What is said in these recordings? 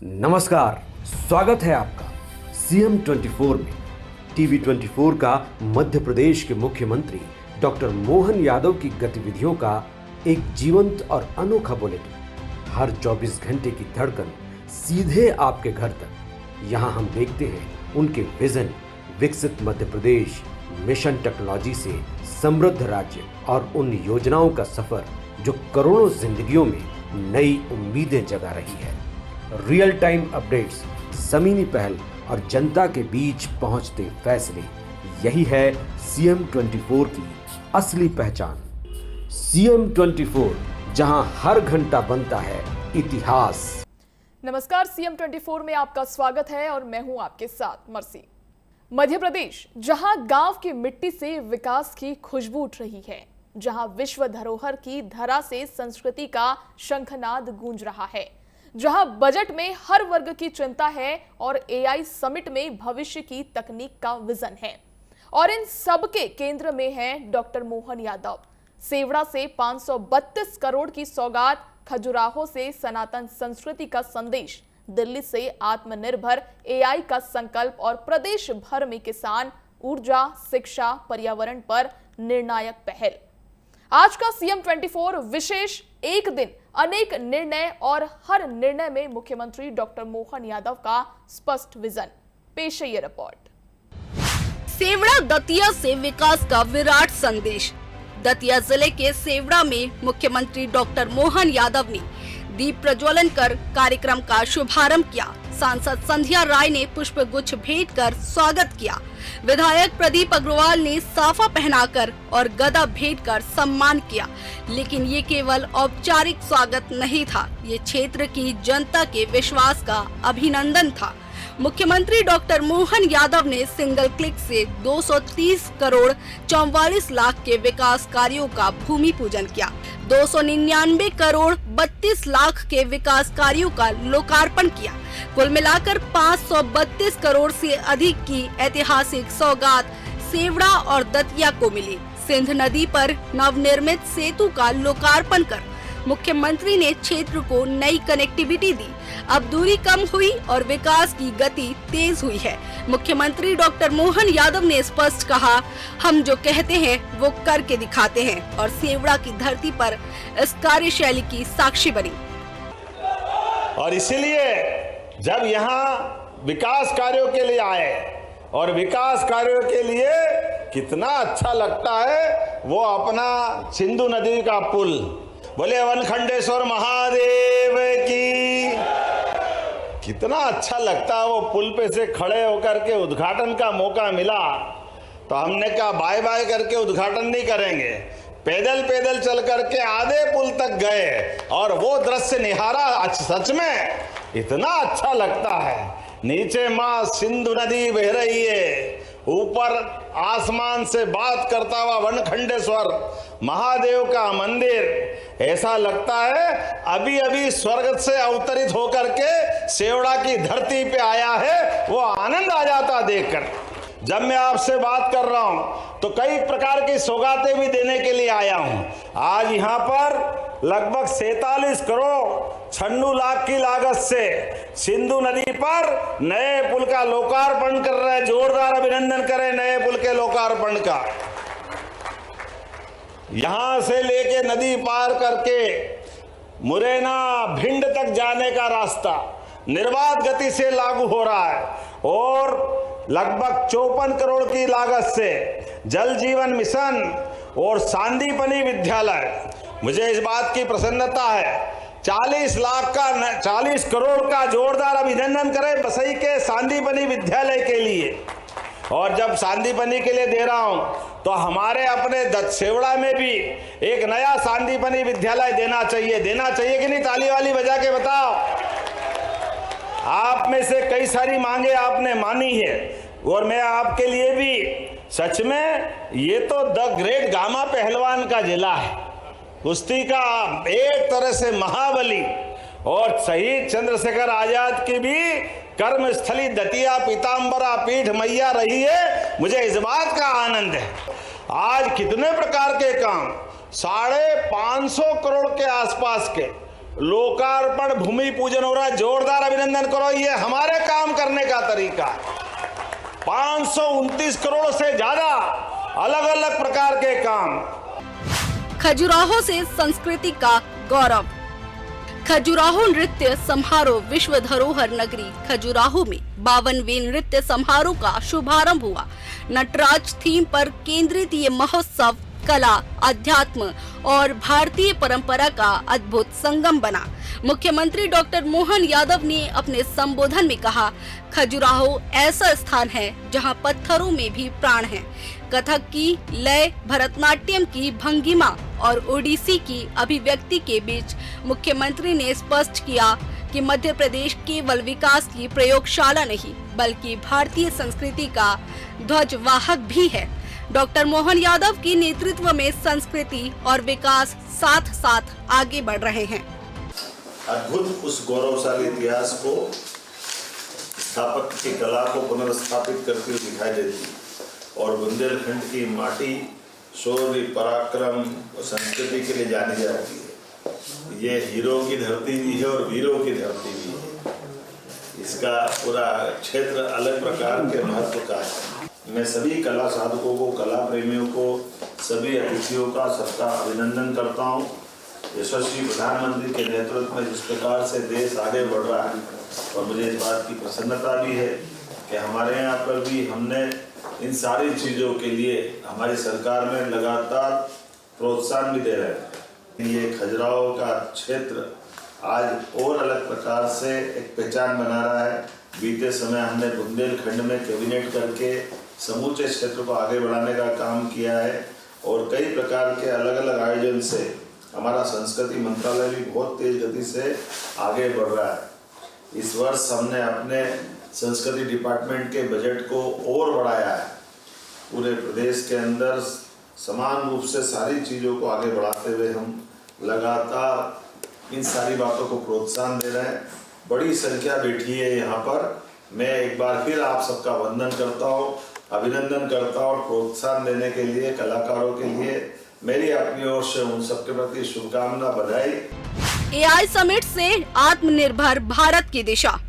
नमस्कार, स्वागत है आपका सीएम 24 में। टीवी 24 का मध्य प्रदेश के मुख्यमंत्री डॉक्टर मोहन यादव की गतिविधियों का एक जीवंत और अनोखा बुलेटिन। हर 24 घंटे की धड़कन सीधे आपके घर तक। यहाँ हम देखते हैं उनके विजन, विकसित मध्य प्रदेश, मिशन टेक्नोलॉजी से समृद्ध राज्य और उन योजनाओं का सफर जो करोड़ों जिंदगियों में नई उम्मीदें जगा रही है। रियल टाइम अपडेट्स, ज़मीनी पहल और जनता के बीच पहुंचते फैसले, यही है सीएम 24 की असली पहचान। सीएम 24, जहां हर घंटा बनता है इतिहास। नमस्कार, सीएम 24 में आपका स्वागत है और मैं हूं आपके साथ मर्सी। मध्य प्रदेश, जहां गांव की मिट्टी से विकास की खुशबू उठ रही है, जहां विश्व धरोहर की धरा से संस्कृति का शंखनाद गूंज रहा है, जहां बजट में हर वर्ग की चिंता है और एआई समिट में भविष्य की तकनीक का विजन है, और इन सब के केंद्र में है डॉक्टर मोहन यादव। सेवड़ा से 532 करोड़ की सौगात, खजुराहो से सनातन संस्कृति का संदेश, दिल्ली से आत्मनिर्भर एआई का संकल्प और प्रदेश भर में किसान, ऊर्जा, शिक्षा, पर्यावरण पर निर्णायक पहल। आज का सीएम 24 विशेष एक दिन, अनेक निर्णय और हर निर्णय में मुख्यमंत्री डॉक्टर मोहन यादव का स्पष्ट विजन। पेश है ये रिपोर्ट। सेवड़ा दतिया से विकास का विराट संदेश। दतिया जिले के सेवड़ा में मुख्यमंत्री डॉक्टर मोहन यादव ने दीप प्रज्वलन कर कार्यक्रम का शुभारंभ किया। सांसद संध्या राय ने पुष्प गुच्छ भेंट कर स्वागत किया। विधायक प्रदीप अग्रवाल ने साफा पहनाकर और गदा भेंट कर सम्मान किया। लेकिन ये केवल औपचारिक स्वागत नहीं था, ये क्षेत्र की जनता के विश्वास का अभिनंदन था। मुख्यमंत्री डॉक्टर मोहन यादव ने सिंगल क्लिक से 230 करोड़ 44 लाख के विकास कार्यों का भूमि पूजन किया। 299 करोड़ 32 लाख के विकास कार्यों का लोकार्पण किया। कुल मिलाकर 532 करोड़ से अधिक की ऐतिहासिक सौगात सेवड़ा और दतिया को मिली। सिंध नदी पर नवनिर्मित सेतु का लोकार्पण कर मुख्यमंत्री ने क्षेत्र को नई कनेक्टिविटी दी। अब दूरी कम हुई और विकास की गति तेज हुई है। मुख्यमंत्री डॉक्टर मोहन यादव ने स्पष्ट कहा, हम जो कहते हैं वो करके दिखाते हैं, और सेवड़ा की धरती पर इस कार्यशैली की साक्षी बनी। और इसलिए जब यहाँ विकास कार्यों के लिए आए और विकास कार्यों के लिए कितना अच्छा लगता है वो अपना सिंधु नदी का पुल, बोले वनखंडेश्वर महादेव की, कितना अच्छा लगता है वो पुल पे से खड़े होकर के उद्घाटन का मौका मिला तो हमने कहा बाय बाय करके उद्घाटन नहीं करेंगे, पैदल पैदल चल करके आधे पुल तक गए और वो दृश्य निहारा। सच में इतना अच्छा लगता है। नीचे माँ सिंधु नदी बह रही है, ऊपर आसमान से बात करता हुआ वनखंडेश्वर महादेव का मंदिर। ऐसा लगता है अभी अभी स्वर्ग से अवतरित होकर के सेवड़ा की धरती पे आया है, वो आनंद आ जाता देखकर। जब मैं आपसे बात कर रहा हूं तो कई प्रकार की सौगातें भी देने के लिए आया हूं। आज यहां पर लगभग 47 करोड़ 96 लाख की लागत से सिंधु नदी पर नए पुल का लोकार्पण कर रहे हैं। जोरदार अभिनंदन करें नए पुल के लोकार्पण का। यहां से लेके नदी पार करके मुरैना भिंड तक जाने का रास्ता निर्बाध गति से लागू हो रहा है, और लगभग 54 करोड़ की लागत से जल जीवन मिशन और सांदीपनी विद्यालय। मुझे इस बात की प्रसन्नता है, 40 करोड़ का जोरदार अभिनंदन करें बसई के सांदीपनी विद्यालय के लिए। और जब सांदीपनी के लिए दे रहा हूं तो हमारे अपने सेवड़ा में भी एक नया सांदीपनी विद्यालय देना चाहिए कि नहीं? ताली वाली बजा के बताओ। आप में से कई सारी मांगे आपने मानी है, और मैं आपके लिए भी, सच में ये तो द ग्रेट गामा पहलवान का जिला है, कुश्ती का एक तरह से महाबली, और शहीद चंद्रशेखर आजाद की भी कर्मस्थली दतिया पीताम्बरा पीठ मैया रही है। मुझे इस बात का आनंद है। आज कितने प्रकार के काम, 550 करोड़ के आसपास के लोकार्पण भूमि पूजन हो रहा है, जोरदार अभिनंदन करो। ये हमारे काम करने का तरीका है। 529 करोड़ से ज्यादा अलग अलग प्रकार के काम। खजुराहो से संस्कृति का गौरव। खजुराहो नृत्य समारोह विश्व धरोहर नगरी खजुराहो में 52वें नृत्य समारोह का शुभारंभ हुआ। नटराज थीम पर केंद्रित ये महोत्सव कला, अध्यात्म और भारतीय परंपरा का अद्भुत संगम बना। मुख्यमंत्री डॉक्टर मोहन यादव ने अपने संबोधन में कहा, खजुराहो ऐसा स्थान है जहां पत्थरों में भी प्राण है। कथक की लय, भरतनाट्यम की भंगिमा और ओडिसी की अभिव्यक्ति के बीच मुख्यमंत्री ने स्पष्ट किया कि मध्य प्रदेश केवल विकास की प्रयोगशाला नहीं बल्कि भारतीय संस्कृति का ध्वजवाहक भी है। डॉक्टर मोहन यादव के नेतृत्व में संस्कृति और विकास साथ साथ आगे बढ़ रहे हैं। अद्भुत उस गौरवशाली इतिहास को, स्थापत्य की कला को पुनर्स्थापित करती हुई दिखाई देती और बुंदेलखंड की माटी शौर्य, पराक्रम और संस्कृति के लिए जानी जाती है। ये हीरो की धरती भी है और वीरों की धरती भी है। इसका पूरा क्षेत्र अलग प्रकार के महत्व का है। मैं सभी कला साधकों को, कला प्रेमियों को, सभी अतिथियों का सबका अभिनंदन करता हूँ। यशस्वी प्रधानमंत्री के नेतृत्व में जिस प्रकार से देश आगे बढ़ रहा है और मुझे इस बात की प्रसन्नता भी है कि हमारे यहाँ पर भी हमने इन सारी चीज़ों के लिए हमारी सरकार में लगातार प्रोत्साहन भी दे रहे हैं। ये खजुराहो का क्षेत्र आज और अलग प्रकार से एक पहचान बना रहा है। बीते समय हमने बुंदेलखंड में कैबिनेट करके समूचे क्षेत्र को आगे बढ़ाने का काम किया है और कई प्रकार के अलग अलग आयोजन से हमारा संस्कृति मंत्रालय भी बहुत तेज गति से आगे बढ़ रहा है। इस वर्ष हमने अपने संस्कृति डिपार्टमेंट के बजट को और बढ़ाया है। पूरे प्रदेश के अंदर समान रूप से सारी चीज़ों को आगे बढ़ाते हुए हम लगातार इन सारी बातों को प्रोत्साहन दे रहे हैं। बड़ी संख्या बैठी है यहाँ पर। मैं एक बार फिर आप सबका वंदन करता हूँ, अभिनंदन करता हूँ और प्रोत्साहन देने के लिए कलाकारों के लिए मेरी अपनी ओर से उन सबके प्रति शुभकामना, बधाई। एआई समिट से आत्मनिर्भर भारत की दिशा।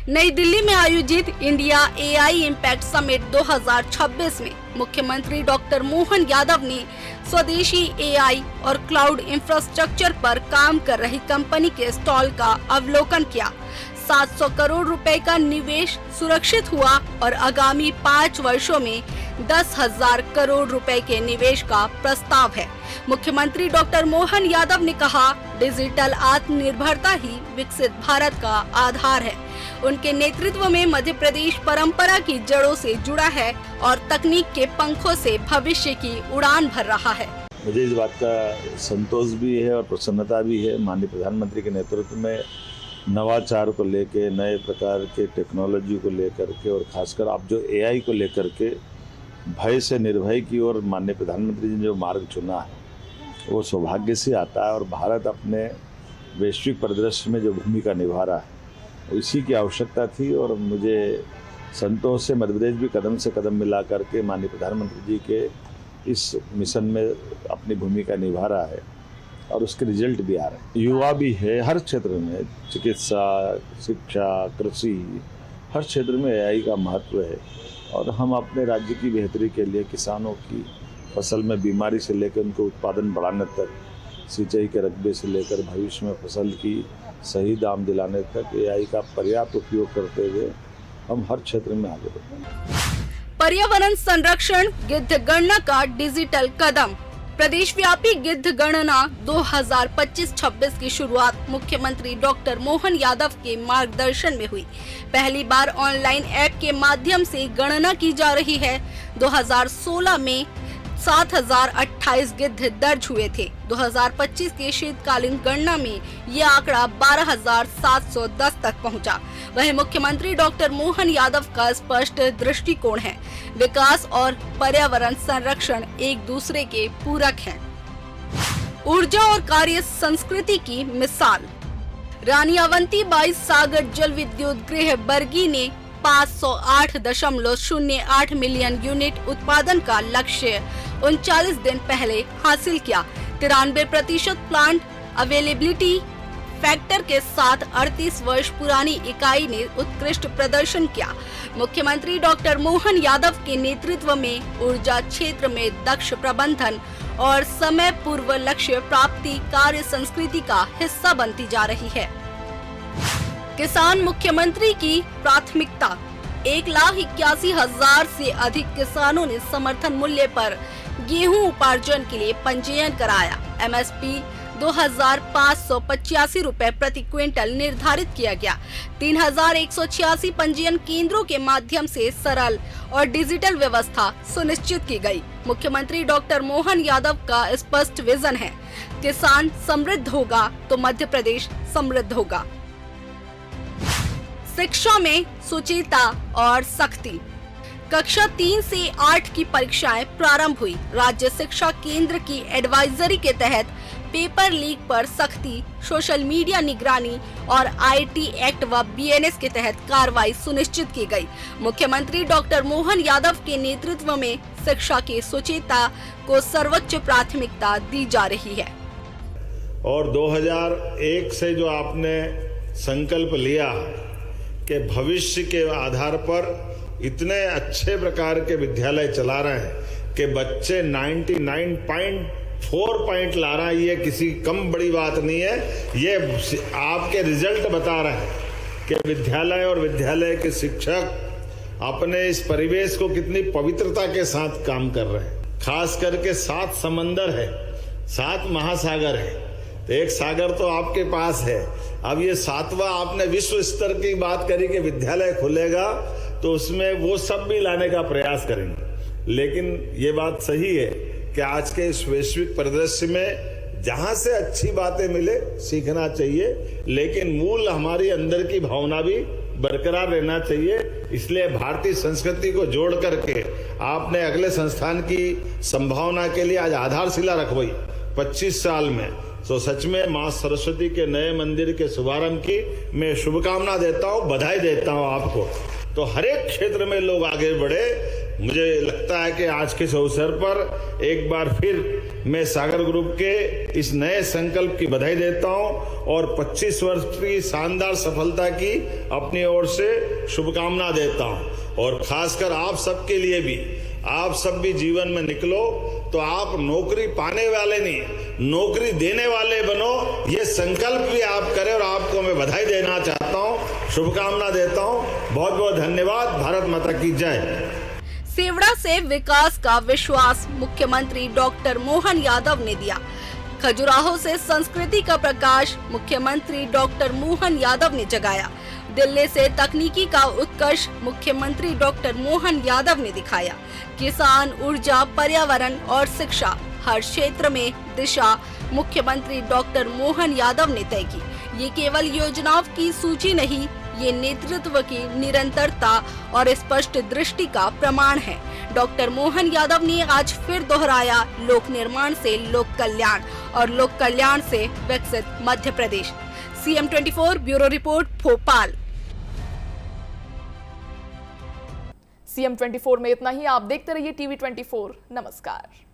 नई दिल्ली में आयोजित इंडिया एआई इम्पैक्ट समिट 2026 में मुख्यमंत्री डॉक्टर मोहन यादव ने स्वदेशी एआई और क्लाउड इंफ्रास्ट्रक्चर पर काम कर रही कंपनी के स्टॉल का अवलोकन किया। 700 करोड़ रुपए का निवेश सुरक्षित हुआ और आगामी 5 वर्षों में 10,000 करोड़ रुपए के निवेश का प्रस्ताव है। मुख्यमंत्री डॉक्टर मोहन यादव ने कहा, डिजिटल आत्मनिर्भरता ही विकसित भारत का आधार है। उनके नेतृत्व में मध्य प्रदेश परंपरा की जड़ों से जुड़ा है और तकनीक के पंखों से भविष्य की उड़ान भर रहा है। मुझे इस बात का संतोष भी है और प्रसन्नता भी है। माननीय प्रधानमंत्री के नेतृत्व में नवाचार को लेके, नए प्रकार के टेक्नोलॉजी को लेकर के और खासकर आप जो एआई को लेकर के भय से निर्भय की ओर माननीय प्रधानमंत्री जी ने जो मार्ग चुना है वो सौभाग्य से आता है और भारत अपने वैश्विक परिदृश्य में जो भूमिका निभा रहा है इसी की आवश्यकता थी। और मुझे संतोष से मध्य प्रदेश भी कदम से कदम मिला करके माननीय प्रधानमंत्री जी के इस मिशन में अपनी भूमिका निभा रहा है और उसके रिजल्ट भी आ रहे हैं। युवा भी है हर क्षेत्र में, चिकित्सा, शिक्षा, कृषि, हर क्षेत्र में एआई का महत्व है और हम अपने राज्य की बेहतरी के लिए किसानों की फसल में बीमारी से लेकर उनको उत्पादन बढ़ाने तक, सिंचाई के रकबे से लेकर भविष्य में फसल की सही दाम दिलाने तक एआई का पर्याप्त उपयोग करते हुए हम हर क्षेत्र में आगे बढ़ेंगे। पर्यावरण संरक्षण गिद्ध गणना का डिजिटल कदम। प्रदेश व्यापी गिद्ध गणना 2025-26 की शुरुआत मुख्यमंत्री डॉक्टर मोहन यादव के मार्गदर्शन में हुई। पहली बार ऑनलाइन ऐप के माध्यम से गणना की जा रही है। 2016 में 7,028 गिद्ध दर्ज हुए थे। 2025 के शीतकालीन गणना में ये आंकड़ा 12,710 तक पहुंचा। वहीं मुख्यमंत्री डॉक्टर मोहन यादव का स्पष्ट दृष्टिकोण है, विकास और पर्यावरण संरक्षण एक दूसरे के पूरक हैं। ऊर्जा और कार्य संस्कृति की मिसाल। रानी अवंतीबाई सागर जल विद्युत गृह बरगी ने 508.08 मिलियन यूनिट उत्पादन का लक्ष्य 39 दिन पहले हासिल किया। 93% प्लांट अवेलेबिलिटी, फैक्टर के साथ 38 वर्ष पुरानी इकाई ने उत्कृष्ट प्रदर्शन किया। मुख्यमंत्री डॉक्टर मोहन यादव के नेतृत्व में ऊर्जा क्षेत्र में दक्ष प्रबंधन और समय पूर्व लक्ष्य प्राप्ति कार्य संस्कृति का हिस्सा बनती जा रही है। किसान मुख्यमंत्री की प्राथमिकता। 1,81,000 से अधिक किसानों ने समर्थन मूल्य पर गेहूं उपार्जन के लिए पंजीयन कराया। MSP 2,585 रुपए प्रति क्विंटल निर्धारित किया गया। 3,186 पंजीयन केंद्रों के माध्यम से सरल और डिजिटल व्यवस्था सुनिश्चित की गई। मुख्यमंत्री डॉक्टर मोहन यादव का स्पष्ट विजन है, किसान समृद्ध होगा तो मध्य प्रदेश समृद्ध होगा। शिक्षा में सुचिता और सख्ती। कक्षा 3 से 8 की परीक्षाएं प्रारंभ हुई। राज्य शिक्षा केंद्र की एडवाइजरी के तहत पेपर लीक पर सख्ती, सोशल मीडिया निगरानी और IT एक्ट व BNS के तहत कार्रवाई सुनिश्चित की गई। मुख्यमंत्री डॉक्टर मोहन यादव के नेतृत्व में शिक्षा की सुचिता को सर्वोच्च प्राथमिकता दी जा रही है। और 2001 से जो आपने संकल्प लिया कि भविष्य के आधार पर इतने अच्छे प्रकार के विद्यालय चला रहे हैं कि बच्चे 99.4 पॉइंट ला रहा है, ये किसी कम बड़ी बात नहीं है। ये आपके रिजल्ट बता रहे हैं कि विद्यालय और विद्यालय के शिक्षक अपने इस परिवेश को कितनी पवित्रता के साथ काम कर रहे हैं। खास करके 7 समंदर है, 7 महासागर है, तो एक सागर तो आपके पास है। अब ये 7वां आपने विश्व स्तर की बात करी कि विद्यालय खुलेगा तो उसमें वो सब भी लाने का प्रयास करेंगे। लेकिन ये बात सही है कि आज के इस वैश्विक परिदृश्य में जहां से अच्छी बातें मिले सीखना चाहिए, लेकिन मूल हमारी अंदर की भावना भी बरकरार रहना चाहिए। इसलिए भारतीय संस्कृति को जोड़ करके आपने अगले संस्थान की संभावना के लिए आज आधारशिला रखवाई 25 साल में। तो सच में मां सरस्वती के नए मंदिर के शुभारंभ की मैं शुभकामना देता हूं, बधाई देता हूं आपको। तो हर एक क्षेत्र में लोग आगे बढ़े। मुझे लगता है कि आज के इस अवसर पर एक बार फिर मैं सागर ग्रुप के इस नए संकल्प की बधाई देता हूं और 25 वर्ष की शानदार सफलता की अपनी ओर से शुभकामना देता हूं। और खासकर आप सबके लिए भी, आप सब भी जीवन में निकलो तो आप नौकरी पाने वाले नहीं, नौकरी देने वाले बनो, ये संकल्प भी आप करें। और आपको मैं बधाई देना चाहता हूं, शुभकामना देता हूं। बहुत बहुत धन्यवाद। भारत माता की जय। सेवड़ा से विकास का विश्वास मुख्यमंत्री डॉक्टर मोहन यादव ने दिया। खजुराहो से संस्कृति का प्रकाश मुख्यमंत्री डॉक्टर मोहन यादव ने जगाया। दिल्ली से तकनीकी का उत्कर्ष मुख्यमंत्री डॉक्टर मोहन यादव ने दिखाया। किसान, ऊर्जा, पर्यावरण और शिक्षा हर क्षेत्र में दिशा मुख्यमंत्री डॉक्टर मोहन यादव ने तय की। ये केवल योजनाओं की सूची नहीं, ये नेतृत्व की निरंतरता और स्पष्ट दृष्टि का प्रमाण है। डॉक्टर मोहन यादव ने आज फिर दोहराया, लोक निर्माण से लोक कल्याण और लोक कल्याण से विकसित Madhya Pradesh. CM24 bureau report, Bhopal. CM24 में इतना ही। आप देखते रहिए TV24। नमस्कार।